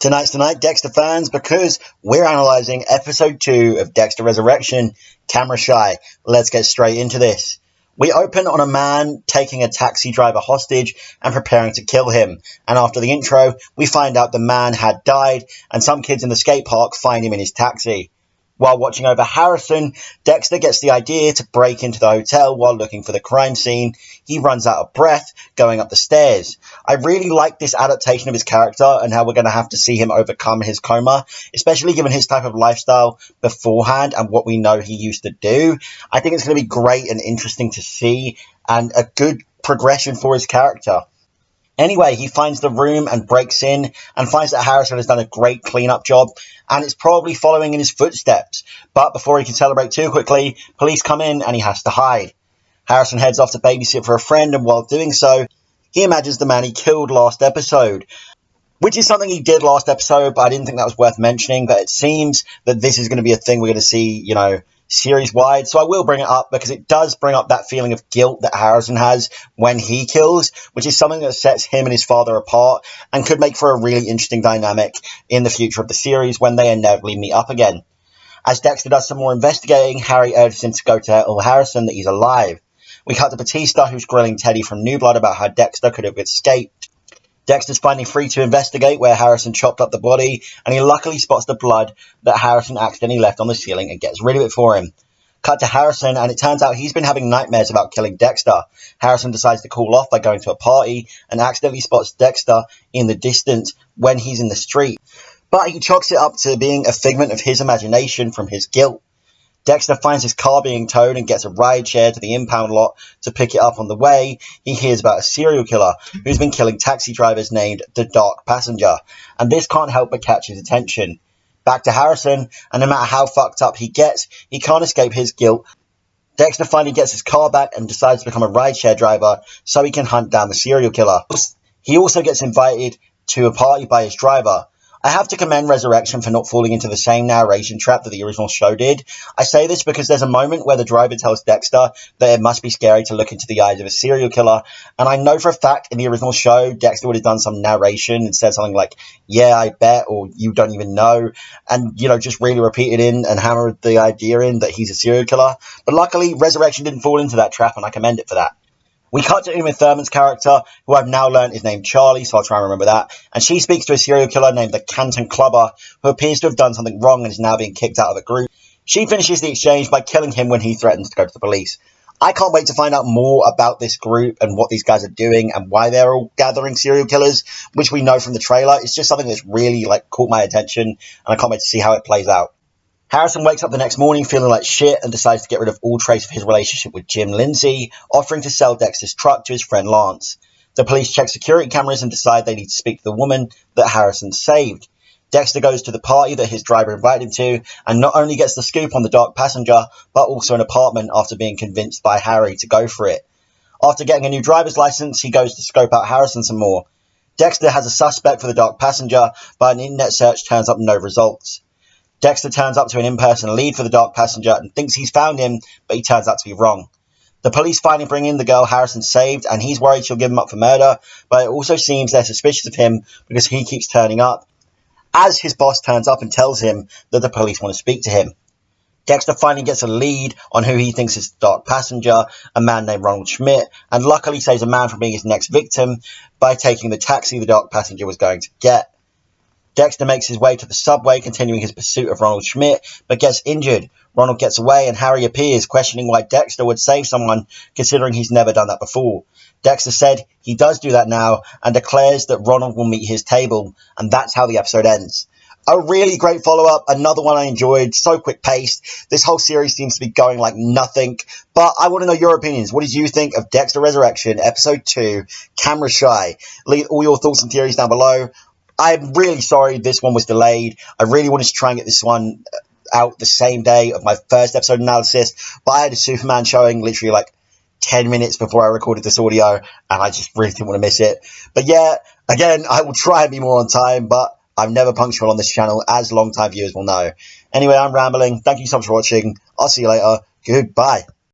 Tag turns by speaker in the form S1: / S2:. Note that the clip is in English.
S1: Tonight's Tonight, Dexter fans, because we're analysing episode 2 of Dexter Resurrection, Camera Shy. Let's get straight into this. We open on a man taking a taxi driver hostage and preparing to kill him. And after the intro, we find out the man had died and some kids in the skate park find him in his taxi. While watching over Harrison, Dexter gets the idea to break into the hotel while looking for the crime scene. He runs out of breath going up the stairs. I really like this adaptation of his character and how we're going to have to see him overcome his coma, especially given his type of lifestyle beforehand and what we know he used to do. I think it's going to be great and interesting to see and a good progression for his character. Anyway, he finds the room and breaks in and finds that Harrison has done a great cleanup job and is probably following in his footsteps. But before he can celebrate too quickly, police come in and he has to hide. Harrison heads off to babysit for a friend, and while doing so, he imagines the man he killed last episode, which is something he did last episode, but I didn't think that was worth mentioning. But it seems that this is going to be a thing we're going to see, series-wide, so I will bring it up because it does bring up that feeling of guilt that Harrison has when he kills, which is something that sets him and his father apart and could make for a really interesting dynamic in the future of the series when they inevitably meet up again. As Dexter does some more investigating, Harry urges him to go tell Harrison that he's alive. We cut to Batista, who's grilling Teddy from New Blood about how Dexter could have escaped. Dexter's finally free to investigate where Harrison chopped up the body, and he luckily spots the blood that Harrison accidentally left on the ceiling and gets rid of it for him. Cut to Harrison, and it turns out he's been having nightmares about killing Dexter. Harrison decides to cool off by going to a party and accidentally spots Dexter in the distance when he's in the street. But he chalks it up to being a figment of his imagination from his guilt. Dexter finds his car being towed and gets a ride share to the impound lot to pick it up. On the way, he hears about a serial killer who's been killing taxi drivers named the Dark Passenger, and this can't help but catch his attention. Back to Harrison, and no matter how fucked up he gets, he can't escape his guilt. Dexter finally gets his car back and decides to become a rideshare driver so he can hunt down the serial killer. He also gets invited to a party by his driver. I have to commend Resurrection for not falling into the same narration trap that the original show did. I say this because there's a moment where the driver tells Dexter that it must be scary to look into the eyes of a serial killer, and I know for a fact in the original show, Dexter would have done some narration and said something like, "Yeah, I bet," or "You don't even know," and, just really repeat it in and hammer the idea in that he's a serial killer. But luckily, Resurrection didn't fall into that trap, and I commend it for that. We cut to Uma Thurman's character, who I've now learned is named Charlie, so I'll try and remember that. And she speaks to a serial killer named the Canton Clubber, who appears to have done something wrong and is now being kicked out of the group. She finishes the exchange by killing him when he threatens to go to the police. I can't wait to find out more about this group and what these guys are doing and why they're all gathering serial killers, which we know from the trailer. It's just something that's really caught my attention, and I can't wait to see how it plays out. Harrison wakes up the next morning feeling like shit and decides to get rid of all trace of his relationship with Jim Lindsay, offering to sell Dexter's truck to his friend Lance. The police check security cameras and decide they need to speak to the woman that Harrison saved. Dexter goes to the party that his driver invited him to and not only gets the scoop on the Dark Passenger, but also an apartment after being convinced by Harry to go for it. After getting a new driver's license, he goes to scope out Harrison some more. Dexter has a suspect for the Dark Passenger, but an internet search turns up no results. Dexter turns up to an in-person lead for the Dark Passenger and thinks he's found him, but he turns out to be wrong. The police finally bring in the girl Harrison saved, and he's worried she'll give him up for murder, but it also seems they're suspicious of him because he keeps turning up, as his boss turns up and tells him that the police want to speak to him. Dexter finally gets a lead on who he thinks is the Dark Passenger, a man named Ronald Schmidt, and luckily saves a man from being his next victim by taking the taxi the Dark Passenger was going to get. Dexter makes his way to the subway, continuing his pursuit of Ronald Schmidt, but gets injured. Ronald gets away and Harry appears, questioning why Dexter would save someone, considering he's never done that before. Dexter said he does do that now, and declares that Ronald will meet his table, and that's how the episode ends. A really great follow-up, another one I enjoyed, so quick-paced. This whole series seems to be going like nothing, but I want to know your opinions. What did you think of Dexter Resurrection, Episode 2, Camera Shy? Leave all your thoughts and theories down below. I'm really sorry this one was delayed. I really wanted to try and get this one out the same day of my first episode analysis, but I had a Superman showing literally 10 minutes before I recorded this audio, and I just really didn't want to miss it. But yeah, again, I will try and be more on time, but I'm never punctual on this channel, as long-time viewers will know. Anyway, I'm rambling. Thank you so much for watching. I'll see you later. Goodbye.